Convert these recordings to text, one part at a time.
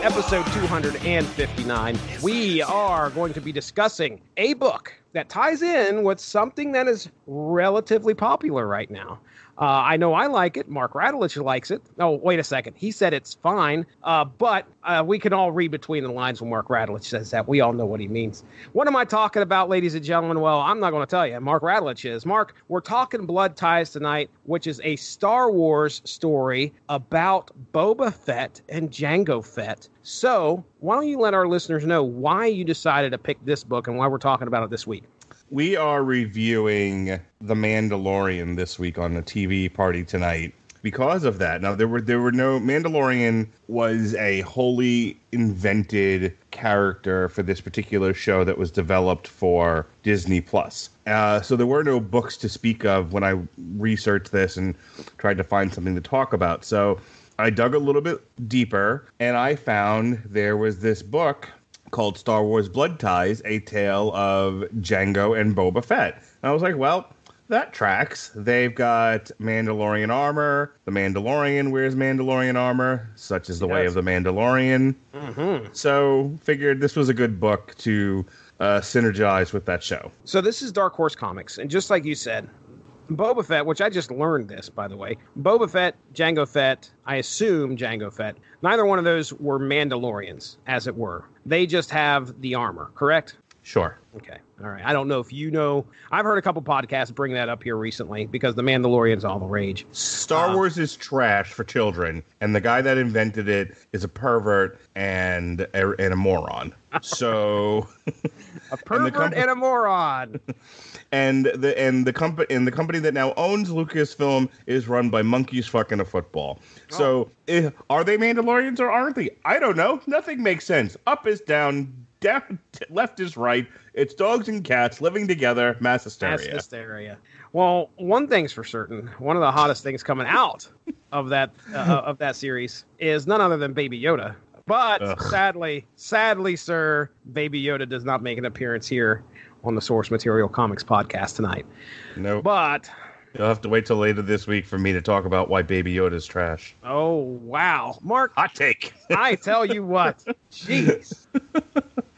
episode 259. We are going to be discussing a book that ties in with something that is relatively popular right now. I know I like it. Mark Radulich likes it. Oh, wait a second. He said it's fine, but we can all read between the lines when Mark Radulich says that. We all know what he means. What am I talking about, ladies and gentlemen? Well, I'm not going to tell you. Mark Radulich is. Mark, we're talking Blood Ties tonight, which is a Star Wars story about Boba Fett and Jango Fett. So why don't you let our listeners know why you decided to pick this book and why we're talking about it this week? We are reviewing The Mandalorian this week on the TV party tonight because of that. Now, there were no... Mandalorian was a wholly invented character for this particular show that was developed for Disney+. So there were no books to speak of when I researched this and tried to find something to talk about. So I dug a little bit deeper, and I found there was this book called Star Wars Blood Ties, A Tale of Jango and Boba Fett. And I was like, well, that tracks. They've got Mandalorian armor. The Mandalorian wears Mandalorian armor, such is the way of the Mandalorian. Mm-hmm. So figured this was a good book to synergize with that show. So this is Dark Horse Comics, and just like you said, Boba Fett, which I just learned this, by the way. Boba Fett, Jango Fett, I assume Jango Fett. Neither one of those were Mandalorians, as it were. They just have the armor, correct? Sure. Okay. All right. I don't know if you know. I've heard a couple podcasts bring that up here recently because the Mandalorian's all the rage. Star Wars is trash for children, and the guy that invented it is a pervert and a moron. So a pervert and a moron. And the company that now owns Lucasfilm is run by monkeys fucking a football. So are they Mandalorians or aren't they? I don't know. Nothing makes sense. Up is down, left is right. It's dogs and cats living together. Mass hysteria. Mass hysteria. Well, one thing's for certain. One of the hottest things coming out of that series is none other than Baby Yoda. But sadly, sir, Baby Yoda does not make an appearance here on the Source Material Comics podcast tonight. Nope. But you'll have to wait till later this week for me to talk about why Baby Yoda's trash. Oh, wow. Mark. Hot take. I tell you what. Jeez.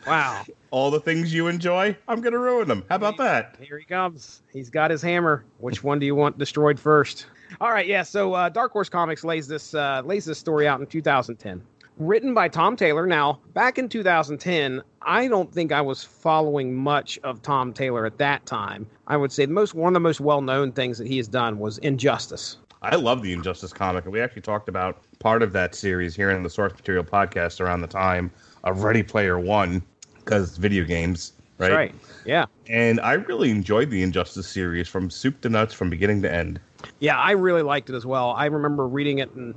Wow. All the things you enjoy, I'm going to ruin them. How about that? Here he comes. He's got his hammer. Which one do you want destroyed first? All right, yeah, so Dark Horse Comics lays this story out in 2010. Written by Tom Taylor. Now, back in 2010, I don't think I was following much of Tom Taylor at that time. I would say one of the most well-known things that he has done was Injustice. I love the Injustice comic, and we actually talked about part of that series here in the Source Material podcast around the time of Ready Player One, because video games, right? That's right, yeah. And I really enjoyed the Injustice series from soup to nuts, from beginning to end. Yeah, I really liked it as well. I remember reading it, and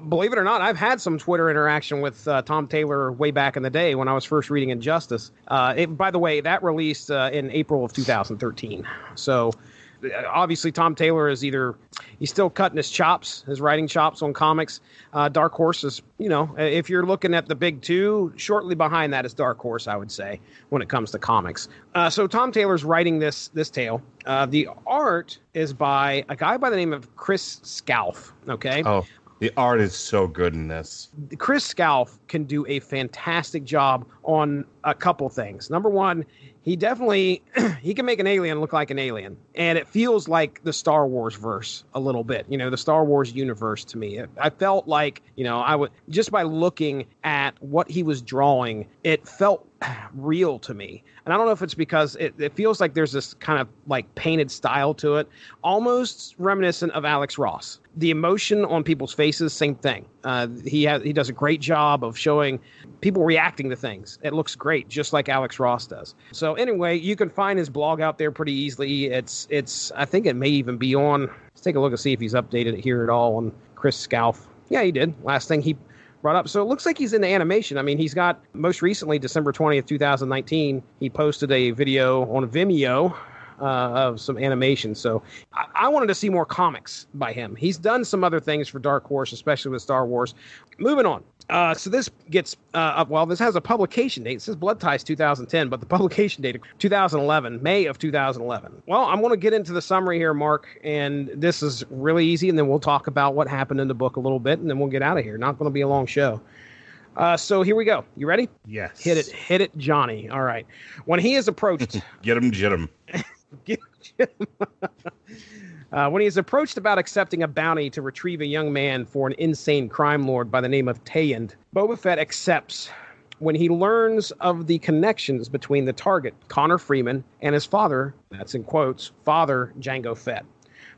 believe it or not, I've had some Twitter interaction with Tom Taylor way back in the day when I was first reading Injustice. By the way, that released in April of 2013. So obviously Tom Taylor is he's still cutting his writing chops on comics. Dark Horse is, if you're looking at the big two, shortly behind that is Dark Horse, I would say, when it comes to comics. So Tom Taylor's writing this tale. The art is by a guy by the name of Chris Scalf, okay? Oh, the art is so good in this. Chris Scalf can do a fantastic job on a couple things. Number one, he can make an alien look like an alien. And it feels like the Star Wars verse a little bit, the Star Wars universe to me. I felt like, I would, just by looking at what he was drawing, it felt real to me. And I don't know if it's because it feels like there's this kind of like painted style to it, almost reminiscent of Alex Ross. The emotion on people's faces, same thing. He does a great job of showing people reacting to things. It looks great, just like Alex Ross does. So anyway, you can find his blog out there pretty easily. It's I think it may even be on. Let's take a look and see if he's updated it here at all on Chris Scalf. Yeah, he did. Last thing he brought up. So it looks like he's into animation. I mean, he's got, most recently, December 20th, 2019, he posted a video on Vimeo of some animation. So I wanted to see more comics by him. He's done some other things for Dark Horse, especially with Star Wars. Moving on. So this gets, this has a publication date. It says Blood Ties 2010, but the publication date, 2011, May of 2011. Well, I'm going to get into the summary here, Mark, and this is really easy, and then we'll talk about what happened in the book a little bit, and then we'll get out of here. Not going to be a long show. So here we go. You ready? Yes. Hit it, Johnny. All right. When he is approached... Get him, jit him. When he is approached about accepting a bounty to retrieve a young man for an insane crime lord by the name of Tayand, Boba Fett accepts when he learns of the connections between the target, Connor Freeman, and his father, that's in quotes, father Jango Fett.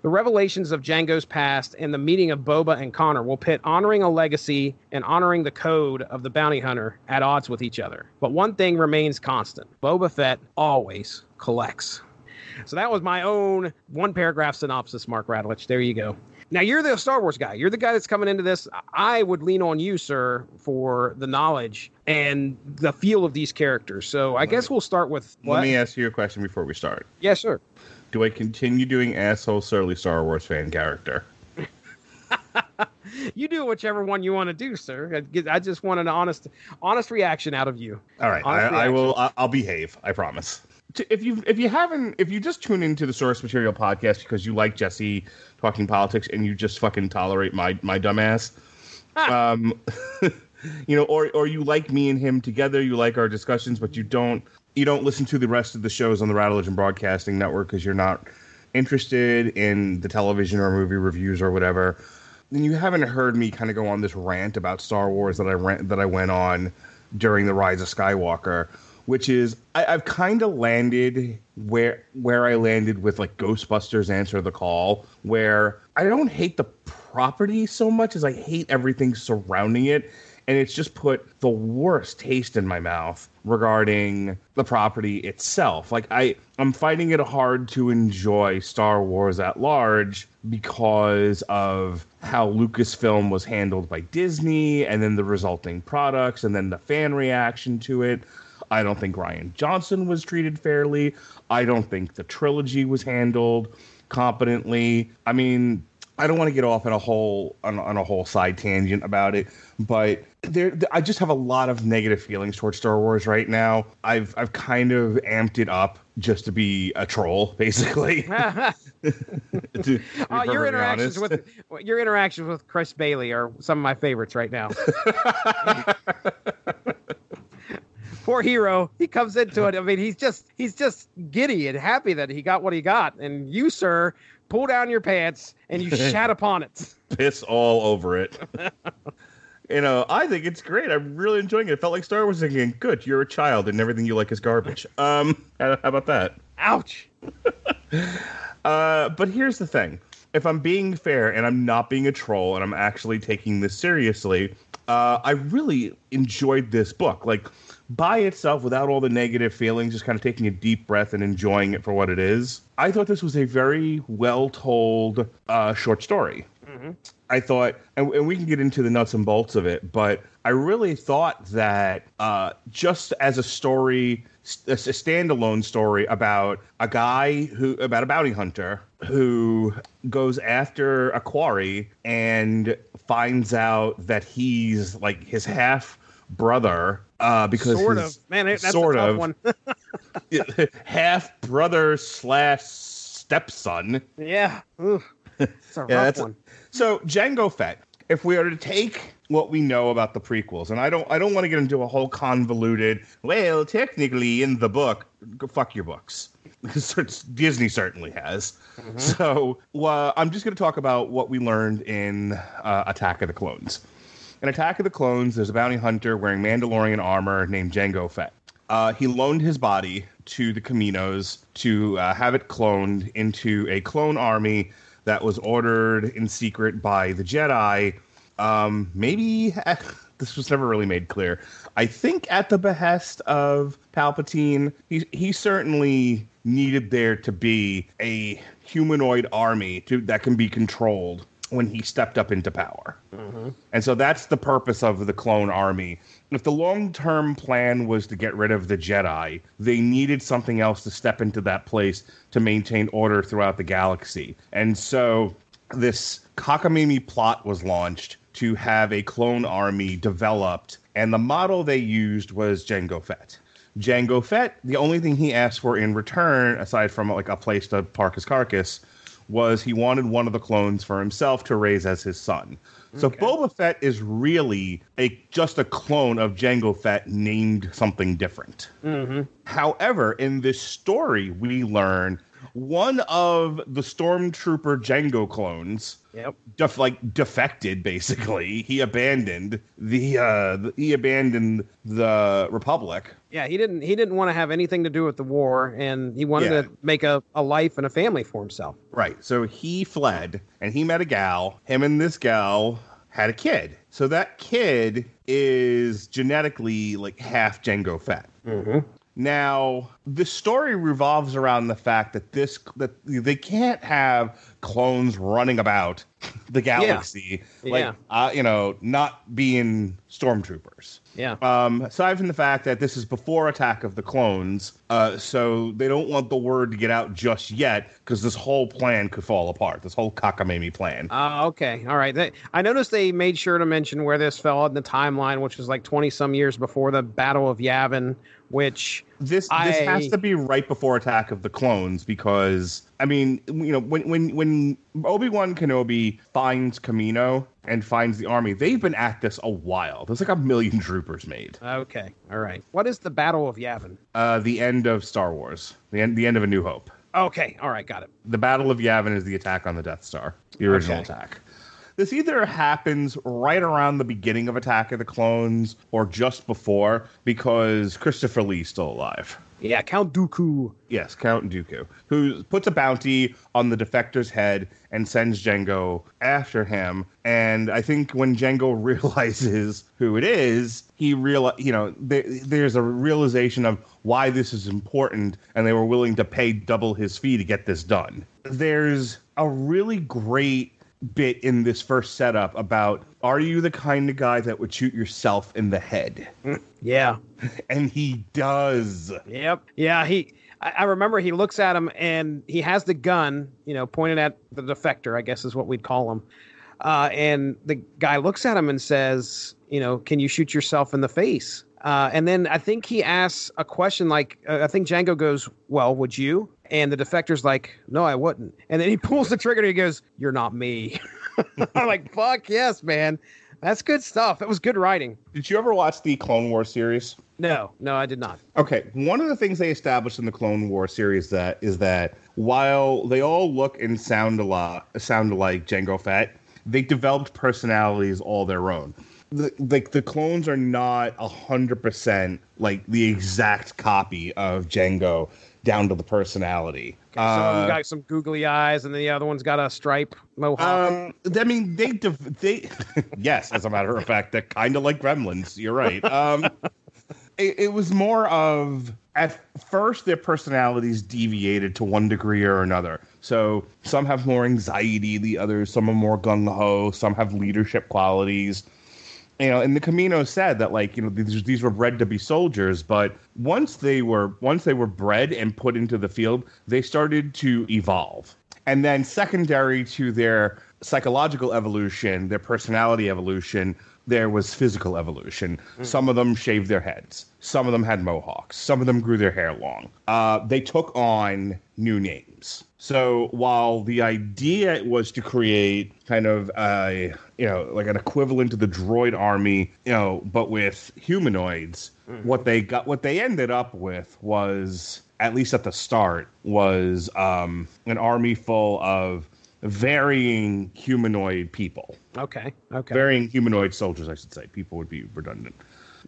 The revelations of Jango's past and the meeting of Boba and Connor will pit honoring a legacy and honoring the code of the bounty hunter at odds with each other. But one thing remains constant. Boba Fett always collects. So that was my own one-paragraph synopsis, Mark Radulich. There you go. Now, you're the Star Wars guy. You're the guy that's coming into this. I would lean on you, sir, for the knowledge and the feel of these characters. So I guess we'll start with... Let me ask you a question before we start. Yes, sir. Do I continue doing asshole surly Star Wars fan character? You do whichever one you want to do, sir. I just want an honest reaction out of you. All right, I will. I'll behave. I promise. If you just tune into the Source Material podcast because you like Jesse talking politics and you just fucking tolerate my dumbass, or you like me and him together, you like our discussions, but you don't listen to the rest of the shows on the Radulich and Broadcasting Network because you're not interested in the television or movie reviews or whatever, then you haven't heard me kind of go on this rant about Star Wars that I went on during the Rise of Skywalker, which is I've kind of landed where I landed with like Ghostbusters Answer the Call, where I don't hate the property so much as I hate everything surrounding it. And it's just put the worst taste in my mouth regarding the property itself. Like I'm finding it hard to enjoy Star Wars at large because of how Lucasfilm was handled by Disney and then the resulting products and then the fan reaction to it. I don't think Rian Johnson was treated fairly. I don't think the trilogy was handled competently. I mean, I don't want to get off on a whole side tangent about it, but I just have a lot of negative feelings towards Star Wars right now. I've kind of amped it up just to be a troll, basically. Your interactions with Chris Bailey are some of my favorites right now. Poor hero. He comes into it. I mean, he's just giddy and happy that he got what he got. And you, sir, pull down your pants and you shat upon it. Piss all over it. I think it's great. I'm really enjoying it. It felt like Star Wars again. Good. You're a child and everything you like is garbage. How about that? Ouch. But here's the thing. If I'm being fair and I'm not being a troll and I'm actually taking this seriously, I really enjoyed this book. Like, by itself, without all the negative feelings, just kind of taking a deep breath and enjoying it for what it is. I thought this was a very well-told short story. Mm-hmm. I thought, and we can get into the nuts and bolts of it, but I really thought that just as a story, a standalone story about a bounty hunter who goes after a quarry and finds out that he's like his half brother, because sort of, man, that's sort a tough one. Half brother / stepson. Yeah, it's a rough one. So Jango Fett, if we are to take what we know about the prequels, and I don't want to get into a whole convoluted, well, technically in the book, go fuck your books. Disney certainly has. Mm-hmm. So I'm just going to talk about what we learned in Attack of the Clones. In Attack of the Clones, there's a bounty hunter wearing Mandalorian armor named Jango Fett. He loaned his body to the Caminos to have it cloned into a clone army that was ordered in secret by the Jedi. Maybe this was never really made clear. I think at the behest of Palpatine, he certainly needed there to be a humanoid army that can be controlled when he stepped up into power. Mm-hmm. And so that's the purpose of the clone army. If the long-term plan was to get rid of the Jedi, they needed something else to step into that place to maintain order throughout the galaxy. And so this cockamamie plot was launched to have a clone army developed, and the model they used was Jango Fett. Jango Fett, the only thing he asked for in return, aside from like a place to park his carcass, was he wanted one of the clones for himself to raise as his son. So Boba Fett is really just a clone of Jango Fett named something different. However, in this story, we learn one of the Stormtrooper Jango clones defected, basically. He abandoned the Republic. Yeah, he didn't want to have anything to do with the war, and he wanted to make a life and a family for himself. Right. So he fled, and he met a gal. Him and this gal had a kid. So that kid is genetically like half Jango Fett. Now, the story revolves around the fact that that they can't have clones running about the galaxy, not being stormtroopers. Yeah. Aside from the fact that this is before Attack of the Clones, so they don't want the word to get out just yet because this whole plan could fall apart. This whole cockamamie plan. Okay. All right. I noticed they made sure to mention where this fell in the timeline, which was like 20-some years before the Battle of Yavin, which... This has to be right before Attack of the Clones because, I mean, you know, when Obi-Wan Kenobi finds Kamino and finds the army, they've been at this a while. There's like 1 million troopers made. Okay, all right. What is the Battle of Yavin? The end of Star Wars. The end of A New Hope. Okay, all right, got it. The Battle of Yavin is the attack on the Death Star, the original attack. This either happens right around the beginning of Attack of the Clones or just before because Christopher Lee's still alive. Yeah, Count Dooku. Yes, Count Dooku, who puts a bounty on the defector's head and sends Jango after him. And I think when Jango realizes who it is, there's a realization of why this is important, and they were willing to pay double his fee to get this done. There's a really great bit in this first setup about, are you the kind of guy that would shoot yourself in the head? Yeah. And he does. Yep. Yeah, I remember he looks at him and he has the gun, pointed at the defector, I guess is what we'd call him. And the guy looks at him and says, can you shoot yourself in the face? And then I think he asks a question like, I think Jango goes, well, would you? And the defector's like, no, I wouldn't. And then he pulls the trigger and he goes, you're not me. I'm like, fuck yes, man. That's good stuff. That was good writing. Did you ever watch the Clone Wars series? No, I did not. Okay. One of the things they established in the Clone Wars series is that while they all look and sound alike Jango Fett, they developed personalities all their own. The clones are not 100% like the exact copy of Jango down to the personality. Some of them got some googly eyes, and the other one's got a stripe mohawk. I mean, they yes, as a matter of fact, they're kind of like gremlins. You're right. It was more of, at first, their personalities deviated to one degree or another. So some have more anxiety, the others, some are more gung-ho, some have leadership qualities. And the Camino said that, these were bred to be soldiers, but once they were bred and put into the field, they started to evolve. And then secondary to their psychological evolution, their personality evolution, there was physical evolution. Some of them shaved their heads. Some of them had mohawks. Some of them grew their hair long. They took on new names. So while the idea was to create kind of like an equivalent to the droid army, but with humanoids, what they ended up with was, at least at the start, was an army full of varying humanoid people. Okay. Varying humanoid soldiers, I should say. People would be redundant.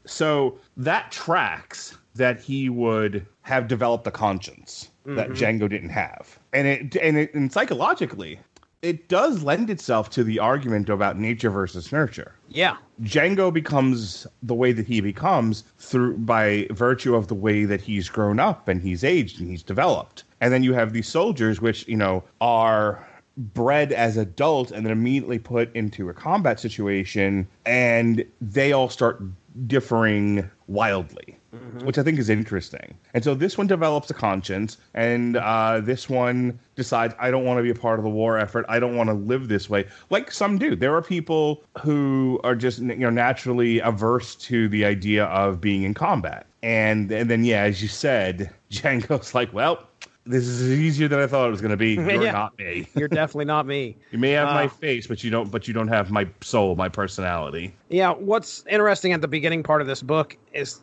So that tracks that he would have developed a conscience that Jango didn't have. And psychologically, it does lend itself to the argument about nature versus nurture. Yeah. Jango becomes the way that he becomes by virtue of the way that he's grown up and he's aged and he's developed. And then you have these soldiers which, are bred as adults and then immediately put into a combat situation, and they all start differing wildly, which I think is interesting. And so this one develops a conscience, and this one decides, I don't want to be a part of the war effort. I don't want to live this way. Like some do. There are people who are just naturally averse to the idea of being in combat. And then, as you said, Jango's like, well, this is easier than I thought it was going to be. You're not me. You're definitely not me. You may have my face, but you don't have my soul, my personality. Yeah, what's interesting at the beginning part of this book is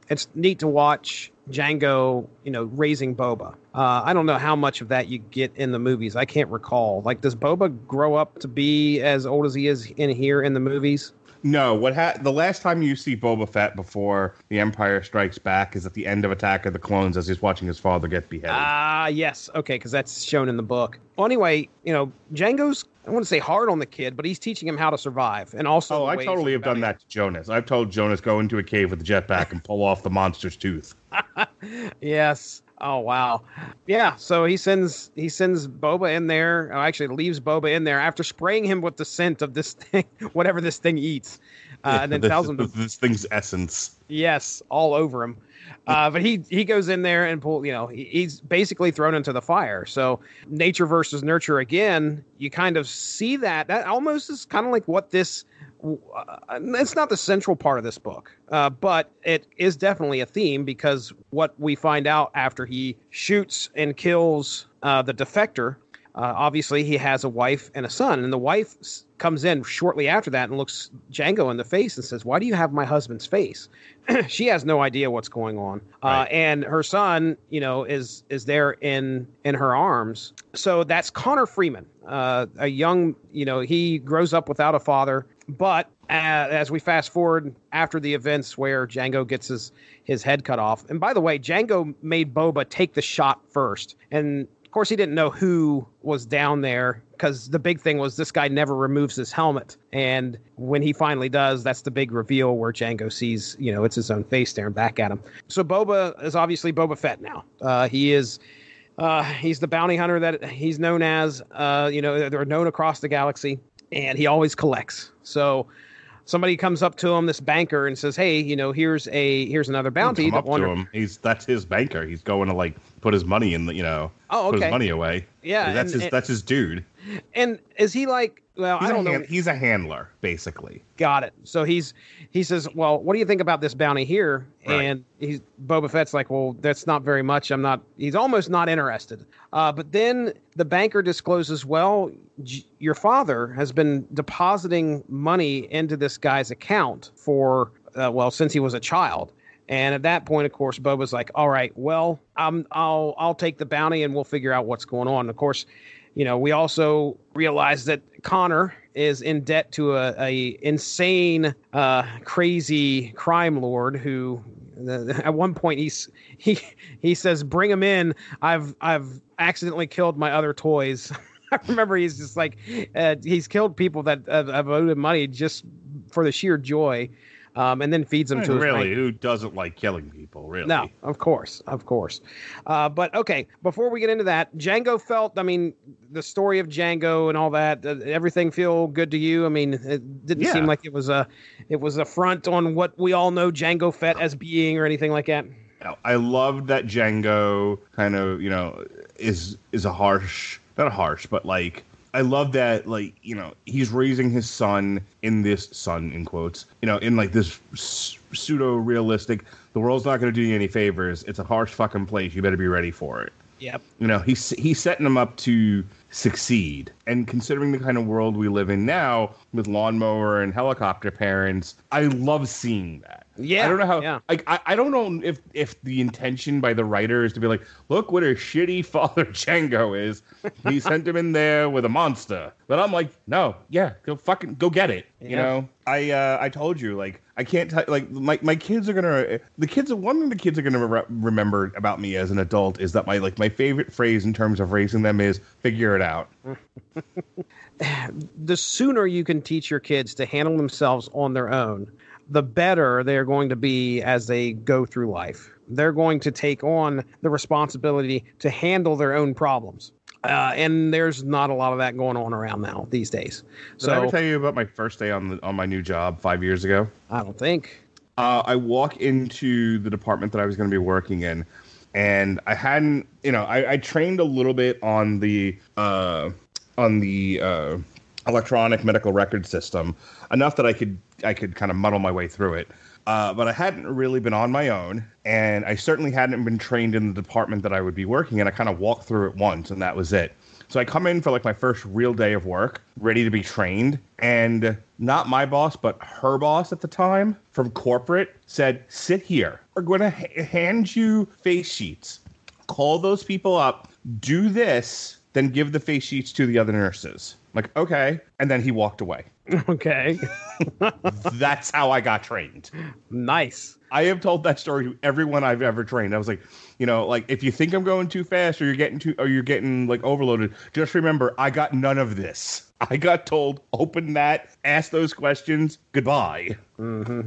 it's neat to watch Jango, raising Boba. I don't know how much of that you get in the movies. I can't recall. Like, does Boba grow up to be as old as he is in the movies? No, the last time you see Boba Fett before The Empire Strikes Back is at the end of Attack of the Clones as he's watching his father get beheaded. Yes. Okay, because that's shown in the book. Well, anyway, Jango's, I want to say hard on the kid, but he's teaching him how to survive. And also... Oh, I totally have done that to Jonas. I've told Jonas, go into a cave with a jetpack and pull off the monster's tooth. Yes. Oh, wow. Yeah, so he sends Boba in there, or actually leaves Boba in there after spraying him with the scent of this thing, whatever this thing eats, and then tells him this thing's essence. Yes, all over him. But he goes in there and he's basically thrown into the fire. So nature versus nurture again, you kind of see that almost is kind of like what this... it's not the central part of this book, but it is definitely a theme, because what we find out after he shoots and kills the defector, obviously he has a wife and a son, and the wife comes in shortly after that and looks Jango in the face and says, "Why do you have my husband's face?" She has no idea what's going on. Right. And her son, is there in her arms. So that's Connor Freeman, a young, he grows up without a father. But as we fast forward after the events where Jango gets his head cut off. And by the way, Jango made Boba take the shot first. And of course, he didn't know who was down there, because the big thing was this guy never removes his helmet. And when he finally does, that's the big reveal where Jango sees, it's his own face staring back at him. So Boba is obviously Boba Fett now. He's the bounty hunter that he's known as. They're known across the galaxy, and he always collects. So somebody comes up to him, this banker, and says, "Hey, here's another bounty." Come up to him. That's his banker. He's going to put his money in the put his money away. Yeah, that's his dude. And is he like? Well, I don't know. He's a handler, basically. Got it. So he says, "Well, what do you think about this bounty here?" Right. And Boba Fett's like, "Well, that's not very much. He's almost not interested." But then the banker discloses, "Well, your father has been depositing money into this guy's account for since he was a child." And at that point, of course, Boba's like, "All right, well, I'll take the bounty and we'll figure out what's going on." And of course, we also realize that Connor is in debt to a insane, crazy crime lord who, at one point, he says, "Bring him in. I've accidentally killed my other toys." I remember he's just like, he's killed people that have owed him money just for the sheer joy. And then feeds them to his really, who doesn't like killing people, really? No, of course. But okay, before we get into that, Jango Fett, the story of Jango and all that, everything feel good to you? It didn't seem like it was a front on what we all know Jango Fett as being or anything like that. I love that Jango kind of, is a harsh, not harsh, but I love that, he's raising his son in this son, in quotes, in this pseudo-realistic, the world's not going to do you any favors. It's a harsh fucking place. You better be ready for it. Yep. He's setting him up to succeed. And considering the kind of world we live in now with lawnmower and helicopter parents, I love seeing that. Yeah. I don't know how. Yeah. I don't know if the intention by the writer is to be like, look what a shitty father Jango is. He sent him in there with a monster. But I'm like, no, go get it. Yeah. I told you, I can't tell, my kids are gonna, one thing the kids are gonna remember about me as an adult is that my favorite phrase in terms of raising them is figure it out. The sooner you can teach your kids to handle themselves on their own, the better they're going to be as they go through life. They're going to take on the responsibility to handle their own problems. And there's not a lot of that going on around now these days. Did I ever tell you about my first day on my new job 5 years ago? I don't think. I walk into the department that I was going to be working in, and I hadn't, I trained a little bit on the electronic medical record system, enough that I could kind of muddle my way through it. but I hadn't really been on my own, and I certainly hadn't been trained in the department that I would be working in. I kind of walked through it once, and that was it. So I come in for like my first real day of work, ready to be trained, and not my boss, but her boss at the time from corporate said, sit here. We're going to hand you face sheets. Call those people up, do this, then give the face sheets to the other nurses. I'm like, okay. And then he walked away. Okay. That's how I got trained. Nice. I have told that story to everyone I've ever trained. I was like, like if you think I'm going too fast or you're getting like overloaded, just remember I got none of this. I got told, open that, ask those questions, goodbye. Mm-hmm.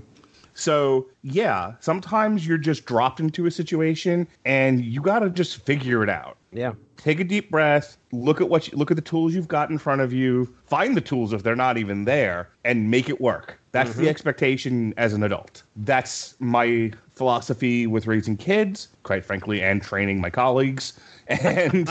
So, yeah, sometimes you're just dropped into a situation and you got to just figure it out. Yeah. Take a deep breath, look at the tools you've got in front of you, find the tools if they're not even there, and make it work. That's the expectation as an adult. That's my philosophy with raising kids, quite frankly, and training my colleagues. And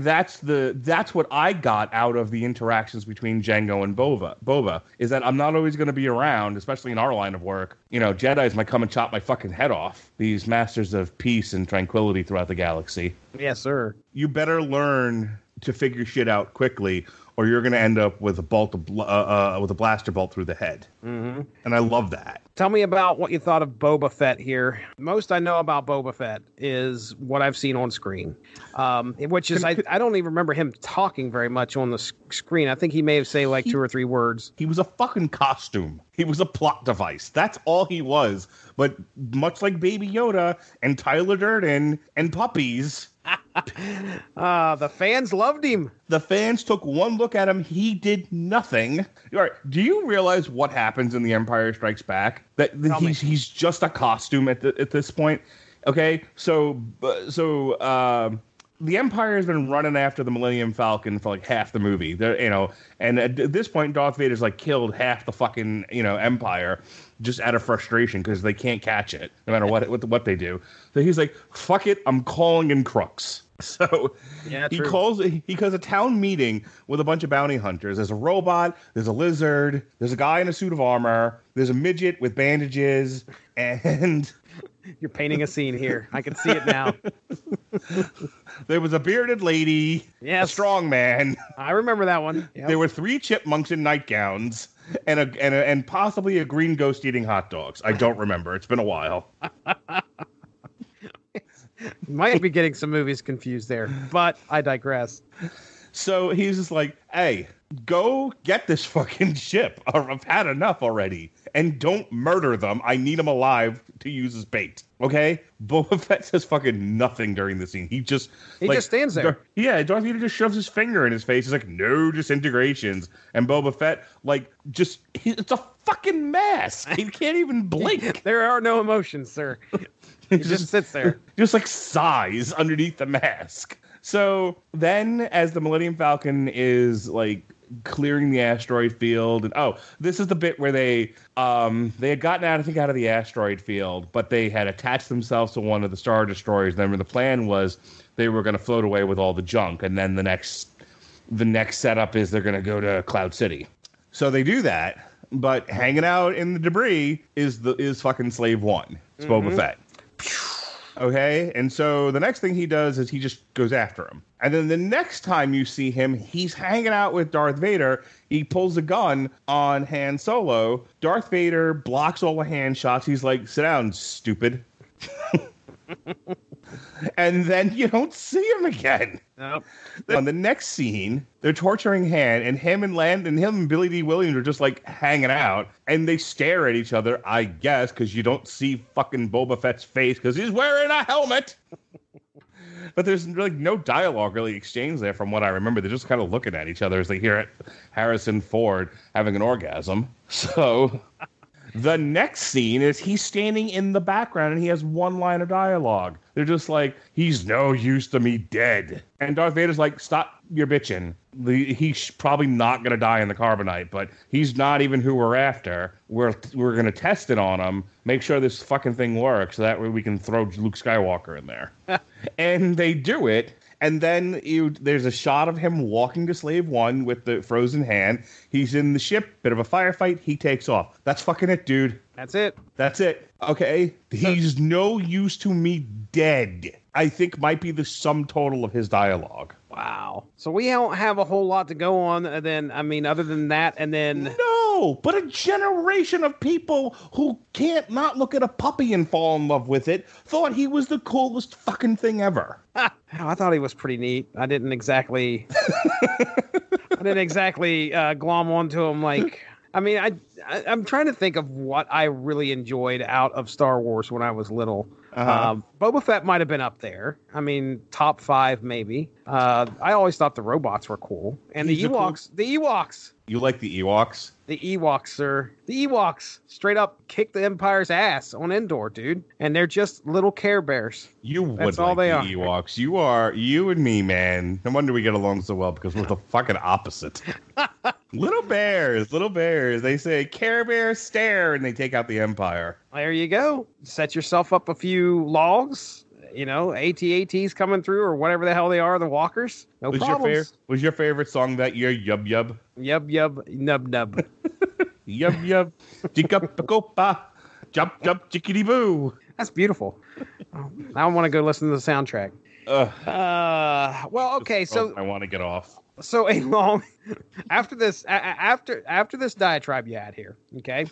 that's what I got out of the interactions between Jango and Boba is that I'm not always going to be around, especially in our line of work. Jedis might come and chop my fucking head off. These masters of peace and tranquility throughout the galaxy. Yes, sir. You better learn to figure shit out quickly, or you're going to end up with a blaster bolt through the head. Mm-hmm. And I love that. Tell me about what you thought of Boba Fett here. Most I know about Boba Fett is what I've seen on screen, which is I don't even remember him talking very much on the screen. I think he may have said like 2 or 3 words. He was a fucking costume. He was a plot device. That's all he was. But much like Baby Yoda and Tyler Durden and puppies... the fans loved him. The fans took one look at him. He did nothing. All right, do you realize what happens in The Empire Strikes Back? That he's just a costume at this point. Okay, so the Empire has been running after the Millennium Falcon for like half the movie. And at this point, Darth Vader's like killed half the fucking Empire just out of frustration because they can't catch it no matter what they do. So he's like, "Fuck it, I'm calling in crooks." So he calls a town meeting with a bunch of bounty hunters. There's a robot, there's a lizard, there's a guy in a suit of armor, there's a midget with bandages, and you're painting a scene here. I can see it now. There was a bearded lady, a strong man. I remember that one. Yep. There were 3 chipmunks in nightgowns, and possibly a green ghost eating hot dogs. I don't remember. It's been a while. Might be getting some movies confused there, but I digress. So he's just like, hey, go get this fucking ship. I've had enough already. And don't murder them. I need them alive to use as bait. Okay? Boba Fett says fucking nothing during the scene. He just stands there. Darth Vader just shoves his finger in his face. He's like, no disintegrations. And Boba Fett, it's a fucking mask. He can't even blink. There are no emotions, sir. He just sits there. Just like sighs underneath the mask. So then as the Millennium Falcon is like clearing the asteroid field, and this is the bit where they had gotten out of the asteroid field, but they had attached themselves to one of the Star Destroyers. Then the plan was they were going to float away with all the junk, and then the next setup is they're going to go to Cloud City. So they do that, but hanging out in the debris is fucking Slave One. It's Boba Fett. Okay, and so the next thing he does is he just goes after him. And then the next time you see him, he's hanging out with Darth Vader. He pulls a gun on Han Solo. Darth Vader blocks all the hand shots. He's like, sit down, stupid. And then you don't see him again. Nope. On the next scene, they're torturing Han, and him and Billy D. Williams are just like hanging out, and they stare at each other, I guess, because you don't see fucking Boba Fett's face because he's wearing a helmet. But there's really no dialogue really exchanged there from what I remember. They're just kind of looking at each other as they hear Harrison Ford having an orgasm. So the next scene is he's standing in the background and he has one line of dialogue. They're just like, he's no use to me dead. And Darth Vader's like, stop your bitching. He's probably not going to die in the carbonite, but he's not even who we're after. We're going to test it on him, make sure this fucking thing works, so that way we can throw Luke Skywalker in there. And they do it, And then there's a shot of him walking to Slave One with the frozen hand. He's in the ship, bit of a firefight. He takes off. That's fucking it, dude. That's it. That's it. Okay? He's no use to me dead. I think might be the sum total of his dialogue. Wow. So we don't have a whole lot to go on then, I mean, other than that, and then... No, but a generation of people who can't not look at a puppy and fall in love with it thought he was the coolest fucking thing ever. I thought he was pretty neat. I didn't exactly... glom onto him like... I mean, I'm trying to think of what I really enjoyed out of Star Wars when I was little. Boba Fett might have been up there. I mean, top 5 maybe. I always thought the robots were cool. And the Ewoks. The Ewoks. You like the Ewoks? The Ewoks, sir. The Ewoks straight up kick the Empire's ass on Endor, dude. And they're just little Care Bears. That's all they are. Ewoks. You and me, man. No wonder we get along so well, because we're the fucking opposite. Little bears. They say, Care Bear stare, and they take out the Empire. There you go. Set yourself up a few logs. You know, AT-ATs coming through, or whatever the hell they are, the walkers. No problems. Was your favorite song that year Yub Yub? Yub Yub Nub Nub. Yub Yub Jikapakopa Jump Jump Jickety Boo. That's beautiful. I want to go listen to the soundtrack. Well, okay, so I want to get off. So a long after this diatribe you had here, okay?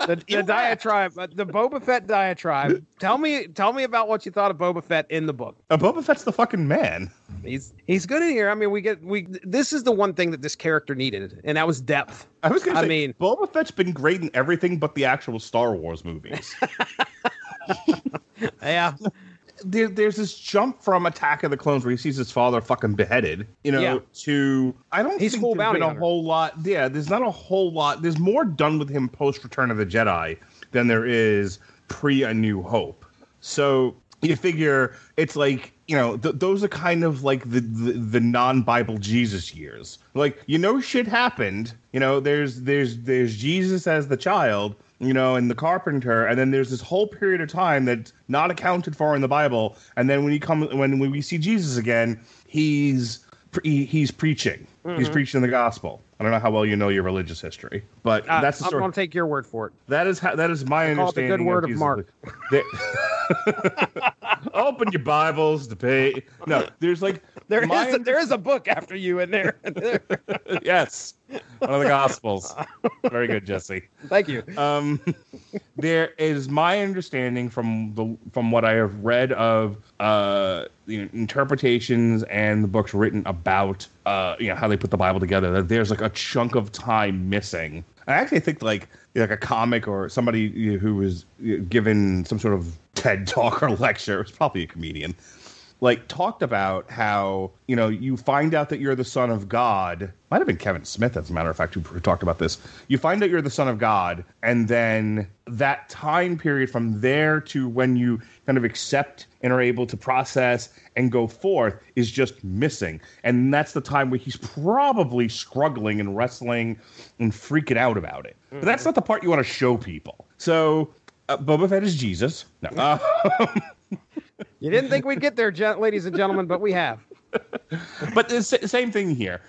The diatribe, the Boba Fett diatribe. Tell me about what you thought of Boba Fett in the book. Boba Fett's the fucking man. He's good in here. I mean, this is the one thing that this character needed, and that was depth. I was gonna say, Boba Fett's been great in everything but the actual Star Wars movies. Yeah. There's this jump from Attack of the Clones where he sees his father fucking beheaded, to I don't think there's been a whole lot. Yeah, there's not a whole lot. There's more done with him post Return of the Jedi than there is pre A New Hope. So you figure it's like, those are kind of like the non-Bible Jesus years. Like, shit happened. There's Jesus as the child. And the carpenter, and then there's this whole period of time that's not accounted for in the Bible, and then when we see Jesus again, he's preaching. Mm-hmm. He's preaching the gospel. I don't know how well you know your religious history, but that's the story. I'm gonna take your word for it. That is my understanding. The good word of Mark. Open your Bibles to pay. No, there's like there is a book after you in there. Yes, one of the Gospels. Very good, Jesse. Thank you. There is my understanding from what I have read of interpretations and the books written about how they put the Bible together, that there's like a chunk of time missing. I actually think like a comic or somebody who was given some sort of TED talk or lecture, it was probably a comedian, like talked about how, you find out that you're the son of God. Might have been Kevin Smith, as a matter of fact, who talked about this. You find out you're the son of God, and then that time period from there to when you kind of accept and are able to process and go forth is just missing. And that's the time where he's probably struggling and wrestling and freaking out about it. Mm-hmm. But that's not the part you want to show people. So Boba Fett is Jesus. No. You didn't think we'd get there, ladies and gentlemen, but we have. But the same thing here,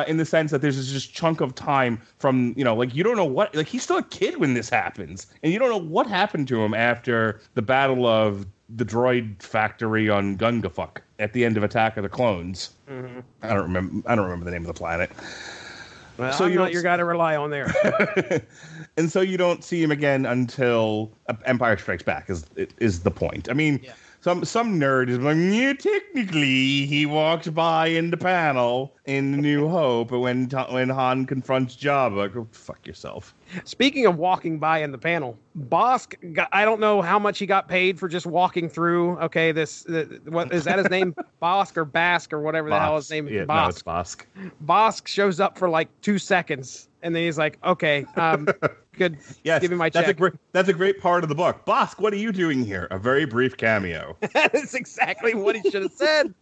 in the sense that there's this just chunk of time from, you don't know what, like he's still a kid when this happens. And you don't know what happened to him after the battle of the droid factory on Gungafuck at the end of Attack of the Clones. Mm-hmm. I don't remember the name of the planet. Well, so I'm not your guy to rely on there. And so you don't see him again until Empire Strikes Back is the point. I mean, yeah. Some nerd is like, yeah, technically he walks by in the panel in New Hope when Han confronts Jabba. Go fuck yourself. Speaking of walking by in the panel, Bosk, I don't know how much he got paid for just walking through. Okay, what is that his name? Bosk or Bask or whatever the hell his name is. Yeah, no, it's Bosk. Bosk shows up for like 2 seconds. And then he's like, okay, good. Yes, give me my check. That's a great part of the book. Bosk, what are you doing here? A very brief cameo. That's exactly what he should have said.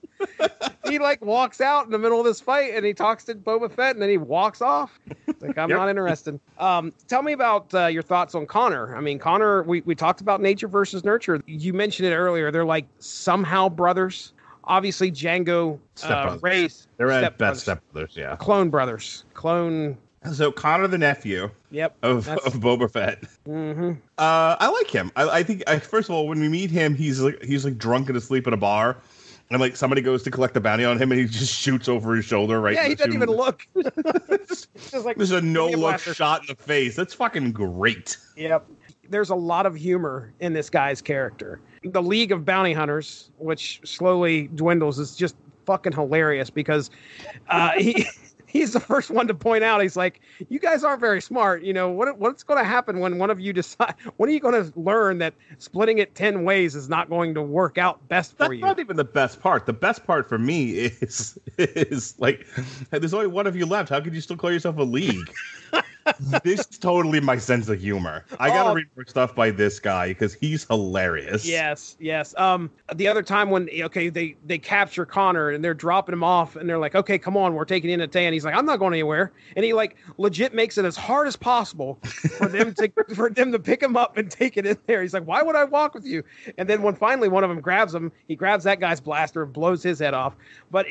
He like walks out in the middle of this fight and he talks to Boba Fett and then he walks off. Like, I'm not interested. Tell me about your thoughts on Connor. I mean, Connor, we talked about nature versus nurture. You mentioned it earlier. They're like somehow brothers. obviously Jango raised. They're at best stepbrothers, yeah. Clone brothers. Clone. So Connor, the nephew. Yep. Of Boba Fett. Mm-hmm. I like him. I think first of all, when we meet him, he's like drunk and asleep at a bar. And like somebody goes to collect the bounty on him, and he just shoots over his shoulder. Right? Yeah, he doesn't even look. It's just like, there's a no-look shot in the face. That's fucking great. Yep. There's a lot of humor in this guy's character. The League of Bounty Hunters, which slowly dwindles, is just fucking hilarious because he's the first one to point out. He's like, "You guys aren't very smart. You know what's going to happen when one of you decide? When are you going to learn that splitting it 10 ways is not going to work out best for you?" That's not even the best part. The best part for me is like, there's only one of you left. How could you still call yourself a league? This is totally my sense of humor. I gotta read more stuff by this guy because he's hilarious. Yes. The other time when they capture Connor and they're dropping him off and they're like, "Okay, come on, we're taking in a Tayand." He's like, "I'm not going anywhere," and he like legit makes it as hard as possible for them to pick him up and take it in there. He's like, "Why would I walk with you?" And then when finally one of them grabs him, he grabs that guy's blaster and blows his head off. But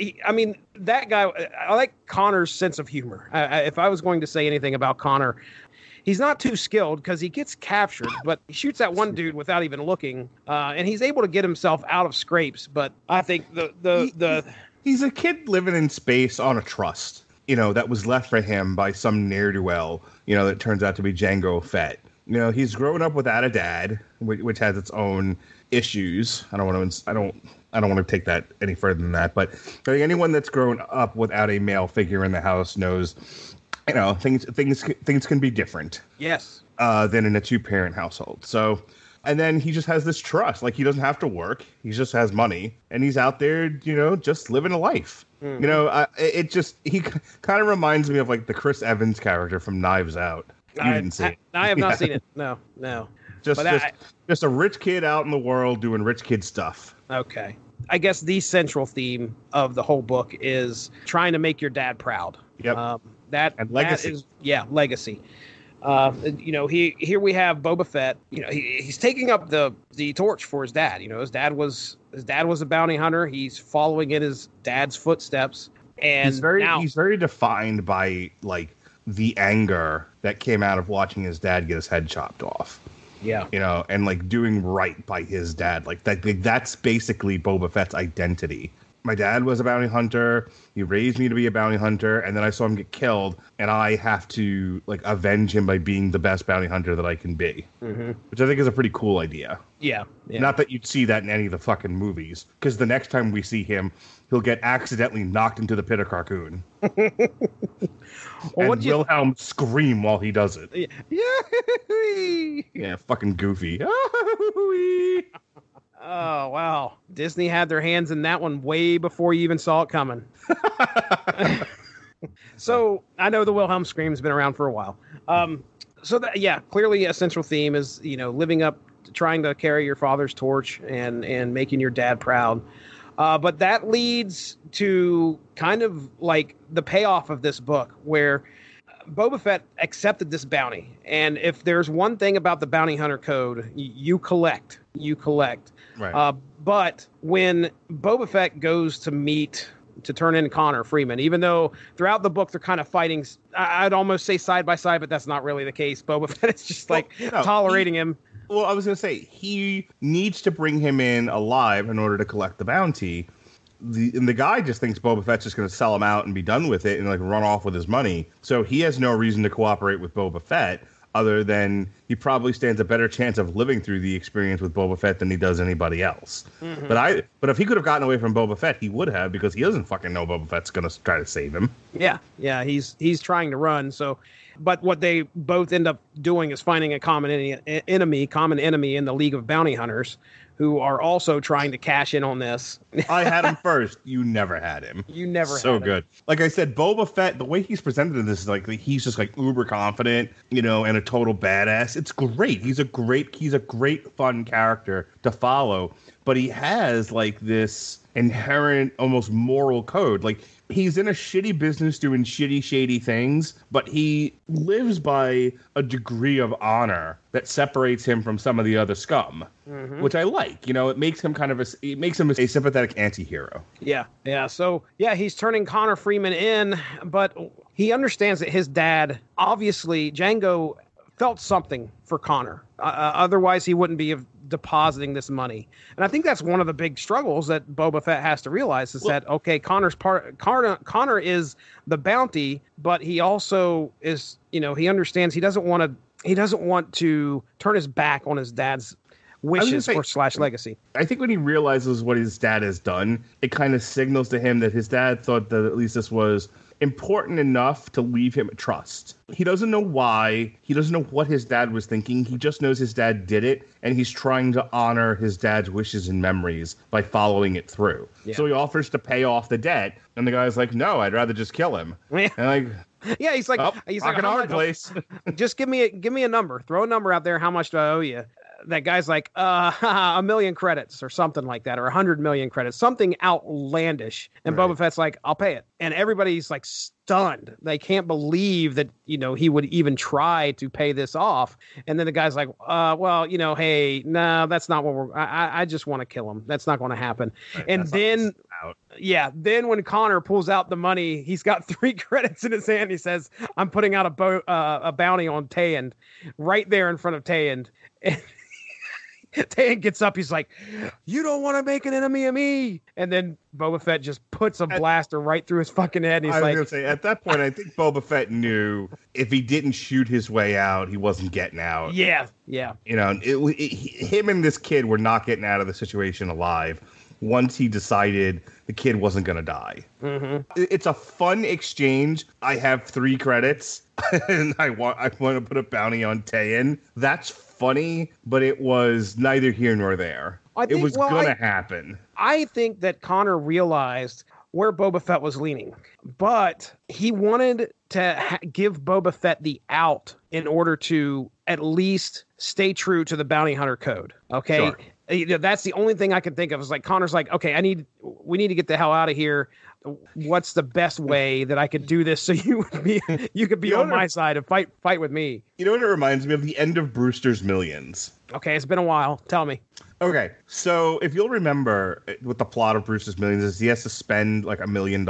that guy, I like Connor's sense of humor. If I was going to say anything about Connor, he's not too skilled because he gets captured, but he shoots that one dude without even looking, and he's able to get himself out of scrapes. But I think he's a kid living in space on a trust, that was left for him by some ne'er-do-well, that turns out to be Jango Fett. He's grown up without a dad, which has its own issues. I don't want to take that any further than that, but I think anyone that's grown up without a male figure in the house knows, things can be different. Yes. Than in a 2-parent household. So, and then he just has this trust. Like, he doesn't have to work. He just has money, and he's out there, just living a life. Mm-hmm. He kind of reminds me of like the Chris Evans character from Knives Out. You didn't see it. I have not seen it. No. Just a rich kid out in the world doing rich kid stuff. Okay. I guess the central theme of the whole book is trying to make your dad proud. Yep. And legacy. Legacy. Here we have Boba Fett. He's taking up the torch for his dad. His dad was a bounty hunter. He's following in his dad's footsteps, and he's very defined by like the anger that came out of watching his dad get his head chopped off. Yeah. And like doing right by his dad. Like that's basically Boba Fett's identity. My dad was a bounty hunter. He raised me to be a bounty hunter, and then I saw him get killed, and I have to like avenge him by being the best bounty hunter that I can be. Mm-hmm. Which I think is a pretty cool idea. Yeah. Not that you'd see that in any of the fucking movies, because the next time we see him, he'll get accidentally knocked into the pit of Carcoon. And Wilhelm scream while he does it. Yeah, fucking goofy. Oh, wow. Disney had their hands in that one way before you even saw it coming. So I know the Wilhelm scream's been around for a while. Clearly a central theme is, living up to trying to carry your father's torch and making your dad proud. But that leads to kind of like the payoff of this book where Boba Fett accepted this bounty. And if there's one thing about the bounty hunter code, you collect. Right. But when Boba Fett goes to turn in Connor Freeman, even though throughout the book they're kind of fighting, I'd almost say side by side, but that's not really the case. Boba Fett is just tolerating him. Well, I was going to say, he needs to bring him in alive in order to collect the bounty. The guy just thinks Boba Fett's just going to sell him out and be done with it and like run off with his money. So he has no reason to cooperate with Boba Fett other than he probably stands a better chance of living through the experience with Boba Fett than he does anybody else. Mm-hmm. But if he could have gotten away from Boba Fett, he would have, because he doesn't fucking know Boba Fett's going to try to save him. Yeah, he's trying to run. So, but what they both end up doing is finding a common enemy in the League of Bounty Hunters, who are also trying to cash in on this. I had him first. You never had him. So good. Like I said, Boba Fett, the way he's presented in this is like he's just like uber confident, and a total badass. It's great. He's a great fun character to follow, but he has like this inherent almost moral code. Like he's in a shitty business doing shitty, shady things, but he lives by a degree of honor that separates him from some of the other scum, which I like. You know, it makes him a sympathetic anti-hero. Yeah. So, he's turning Connor Freeman in, but he understands that his dad, obviously, Jango felt something for Connor. Otherwise, he wouldn't be depositing this money. And I think that's one of the big struggles that Boba Fett has to realize is that, okay, Connor is the bounty, but he also is, he understands he doesn't want to turn his back on his dad's wishes or / legacy. I think when he realizes what his dad has done, it kind of signals to him that his dad thought that at least this was important enough to leave him a trust. He doesn't know why. He doesn't know what his dad was thinking. He just knows his dad did it, and he's trying to honor his dad's wishes and memories by following it through. Yeah. So he offers to pay off the debt, and the guy's like, "No, I'd rather just kill him." And he's like, a hard place. Just give me a number. Throw a number out there. How much do I owe you? That guy's like, 1 million credits or something like that, or 100 million credits, something outlandish. And Boba Fett's like, I'll pay it. And everybody's like stunned. They can't believe that, he would even try to pay this off. And then the guy's like, hey, no, that's not what I just want to kill him. That's not going to happen. Right, and then, then when Connor pulls out the money, he's got 3 credits in his hand. He says, I'm putting out a bounty on Tayand right there in front of Tayand. And Tayand gets up. He's like, you don't want to make an enemy of me. And then Boba Fett just puts a blaster right through his fucking head. And he's I was going to say, at that point, I think Boba Fett knew if he didn't shoot his way out, he wasn't getting out. Yeah. Him and this kid were not getting out of the situation alive once he decided the kid wasn't going to die. It's a fun exchange. I have 3 credits, and I want to put a bounty on Tayand. That's funny, but it was neither here nor there. It was going to happen. I think that Connor realized where Boba Fett was leaning, but he wanted to give Boba Fett the out in order to at least stay true to the bounty hunter code. Okay. Sure. That's the only thing I can think of. Is like Connor's like, okay, we need to get the hell out of here. What's the best way that I could do this so you could be on my side and fight with me? You know what it reminds me of? The end of Brewster's Millions. Okay, it's been a while. Tell me. Okay, so if you'll remember what the plot of Brewster's Millions is, he has to spend like $1 million,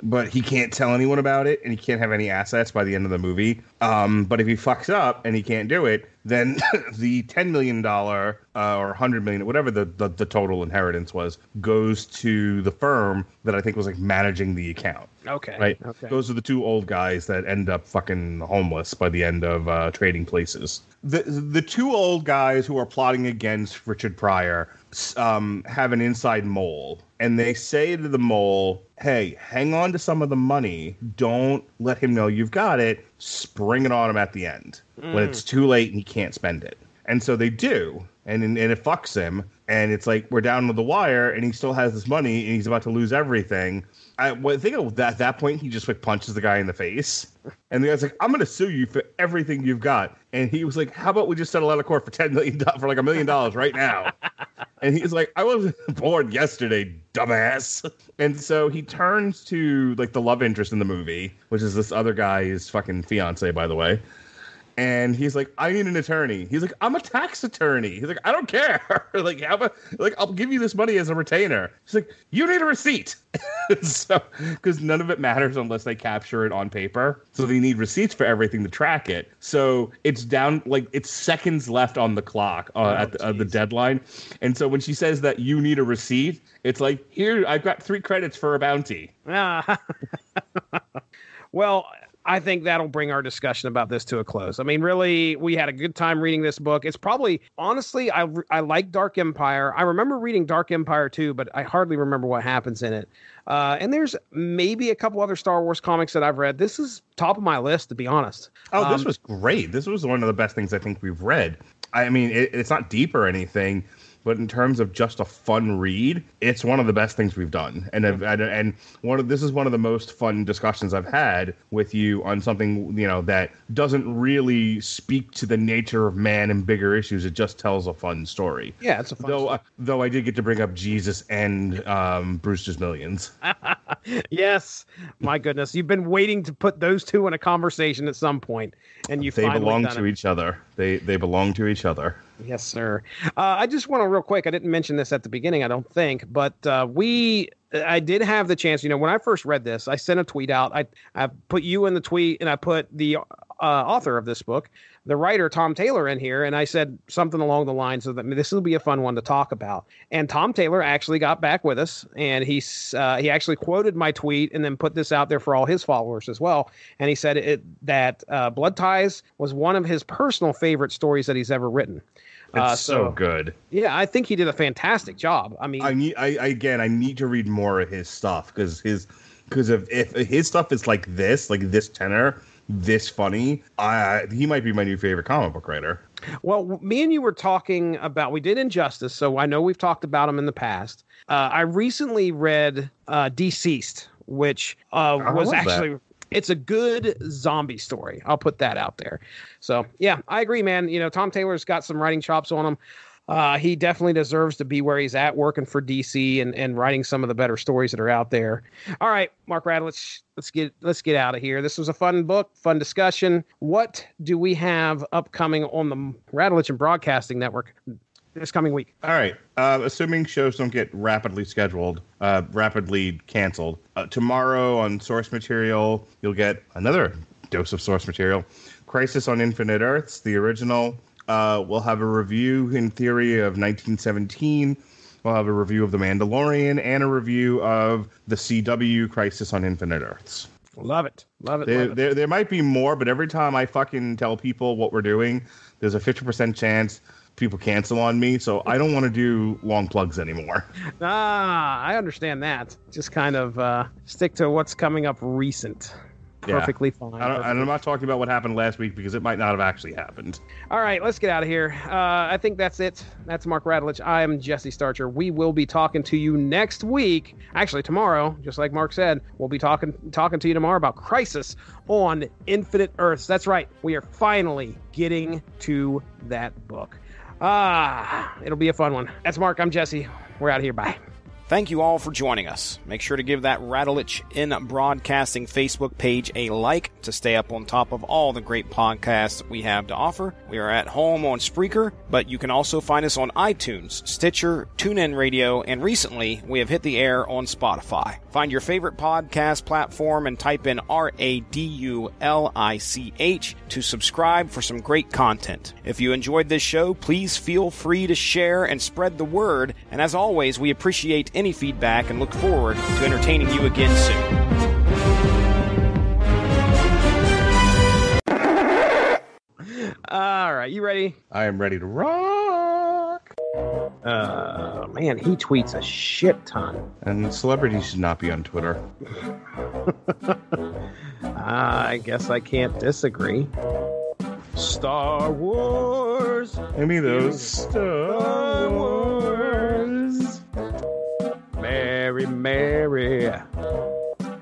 but he can't tell anyone about it, and he can't have any assets by the end of the movie. But if he fucks up and he can't do it, then the $10 million or $100 million, whatever the total inheritance was, goes to the firm that I think was like managing the account. Okay. Right? Okay. Those are the 2 old guys that end up fucking homeless by the end of Trading Places. The 2 old guys who are plotting against Richard Pryor have an inside mole, and they say to the mole, hey, hang on to some of the money. Don't let him know you've got it. Spring it on him at the end when it's too late and he can't spend it. And so they do, and it fucks him. And it's like, we're down to the wire, and he still has this money, and he's about to lose everything. I think at that point, he just like punches the guy in the face. And the guy's like, I'm going to sue you for everything you've got. And he was like, how about we just settle out of court for $10 million, for like $1 million right now? And he's like, I wasn't born yesterday, dumbass. And so he turns to like the love interest in the movie, which is this other guy's fucking fiance, by the way. And he's like, I need an attorney. He's like, I'm a tax attorney. He's like, I don't care. I'll give you this money as a retainer. He's like, you need a receipt. So, because none of it matters unless they capture it on paper. So they need receipts for everything to track it. So it's down, like, it's seconds left on the clock at the deadline. And so when she says that you need a receipt, it's like, here, I've got 3 credits for a bounty. Well, I think that'll bring our discussion about this to a close. I mean, really, we had a good time reading this book. It's probably, honestly, I like Dark Empire. I remember reading Dark Empire too, but I hardly remember what happens in it. And there's maybe a couple other Star Wars comics that I've read. This is top of my list, to be honest. Oh, this was great. This was one of the best things I think we've read. I mean, it's not deep or anything, but in terms of just a fun read, it's one of the best things we've done. And this is one of the most fun discussions I've had with you on something, that doesn't really speak to the nature of man and bigger issues. It just tells a fun story. Yeah, it's a fun story. Though I did get to bring up Jesus and Brewster's Millions. Yes, my goodness, you've been waiting to put those two in a conversation at some point, and they belong to each other. They belong to each other. Yes, sir. I just want to real quick. I didn't mention this at the beginning, I don't think, but I did have the chance. When I first read this, I sent a tweet out. I put you in the tweet, and I put the author of this book, the writer Tom Taylor, in here, and I said something along the lines of that this will be a fun one to talk about. And Tom Taylor actually got back with us, and he actually quoted my tweet and then put this out there for all his followers as well. And he said that Blood Ties was one of his personal favorite stories that he's ever written. It's so good. Yeah, I think he did a fantastic job. I mean, I need to read more of his stuff because if his stuff is like this tenor, this funny, he might be my new favorite comic book writer. Well, me and you were talking about, we did Injustice, so I know we've talked about him in the past. I recently read Deceased, which was actually... It's a good zombie story. I'll put that out there. So, yeah, I agree, man. Tom Taylor's got some writing chops on him. He definitely deserves to be where he's at, working for DC and writing some of the better stories that are out there. All right, Mark Radulich, let's get out of here. This was a fun book, fun discussion. What do we have upcoming on the Radulich and Broadcasting Network this coming week? All right. Assuming shows don't get rapidly canceled. Tomorrow on Source Material, you'll get another dose of Source Material. Crisis on Infinite Earths, the original. We'll have a review, in theory, of 1917. We'll have a review of The Mandalorian and a review of the CW Crisis on Infinite Earths. Love it. Love it. There might be more, but every time I fucking tell people what we're doing, there's a 50% chance people cancel on me, so I don't want to do long plugs anymore. I understand that. Just kind of stick to what's coming up recent. Perfectly fine. I'm not talking about what happened last week because it might not have actually happened. All right, let's get out of here. I think that's it. That's Mark Radulich. I am Jesse Starcher. We will be talking to you next week. Actually, tomorrow, just like Mark said, we'll be talking to you tomorrow about Crisis on Infinite Earths. That's right. We are finally getting to that book. It'll be a fun one. That's Mark. I'm Jesse. We're out of here. Bye. Thank you all for joining us. Make sure to give that Radulich in Broadcasting Facebook page a like to stay up on top of all the great podcasts we have to offer. We are at home on Spreaker, but you can also find us on iTunes, Stitcher, TuneIn Radio, and recently we have hit the air on Spotify. Find your favorite podcast platform and type in RADULICH to subscribe for some great content. If you enjoyed this show, please feel free to share and spread the word. And as always, we appreciate any feedback and look forward to entertaining you again soon. All right, you ready? I am ready to rock. Man, he tweets a shit ton. And celebrities should not be on Twitter. I guess I can't disagree. Star Wars. Give me those Star Wars. Mary.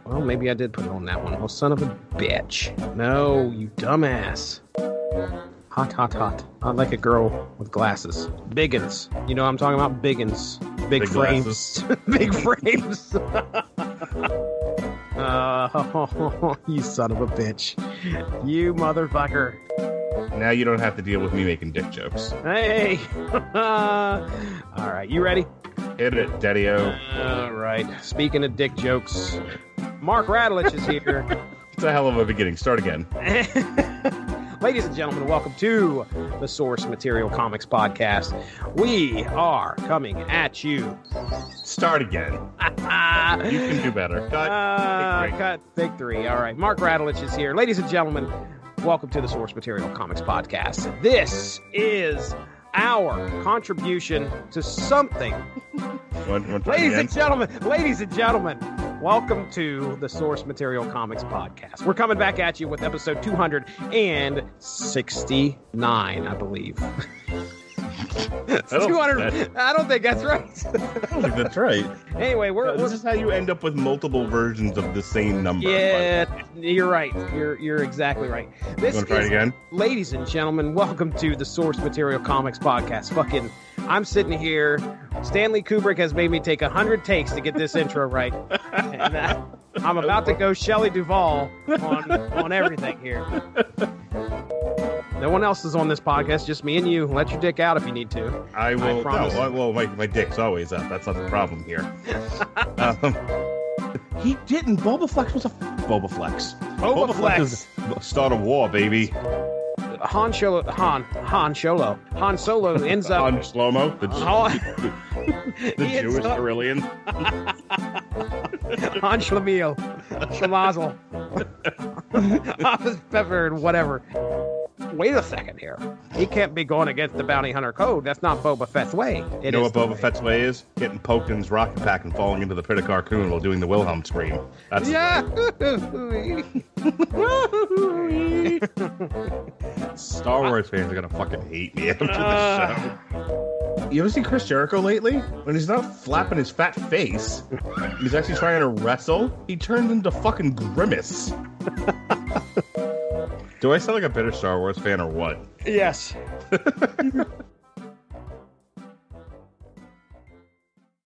Well, maybe I did put it on that one. Oh, son of a bitch. No, you dumbass. Hot. I like a girl with glasses. Biggins. You know what I'm talking about? Biggins. Big frames. Big frames. You son of a bitch. You motherfucker. Now you don't have to deal with me making dick jokes. Hey. All right, you ready? Hit it, Daddy-O. All right. Speaking of dick jokes, Mark Radulich is here. It's a hell of a beginning. Start again. Ladies and gentlemen, welcome to the Source Material Comics Podcast. We are coming at you. Start again. You can do better. Cut. Big three. All right. Mark Radulich is here. Ladies and gentlemen, welcome to the Source Material Comics Podcast. This is our contribution to something. Ladies and gentlemen, welcome to the Source Material Comics Podcast. We're coming back at you with episode 269, I believe. 200. I don't think that's right. I don't think that's right. Anyway, this is how you end up with multiple versions of the same number. Yeah, you're right. You're exactly right. You want to try it again? Ladies and gentlemen, welcome to the Source Material Comics Podcast. I'm sitting here. Stanley Kubrick has made me take 100 takes to get this intro right. And I'm about to go Shelley Duvall on everything here. No one else is on this podcast, just me and you. Let your dick out if you need to. I will. My dick's always up. That's not the problem here. He didn't. Boba Flex was a Boba Flex. Boba Flex is the start of war, baby. Han Solo ends up Han Shlomo, the Jewish Carillion. Han Schlemiel, Schlemazel, Office Pepper, and whatever. Wait a second here. He can't be going against the bounty hunter code. That's not Boba Fett's way. You know what Boba Fett's way is? Getting poked in his rocket pack and falling into the pit of Carcoon while doing the Wilhelm scream. That's Star Wars fans are gonna fucking hate me after this show. You ever see Chris Jericho lately? When he's not flapping his fat face, he's actually trying to wrestle, he turns into fucking Grimace. Do I sound like a bitter Star Wars fan or what? Yes.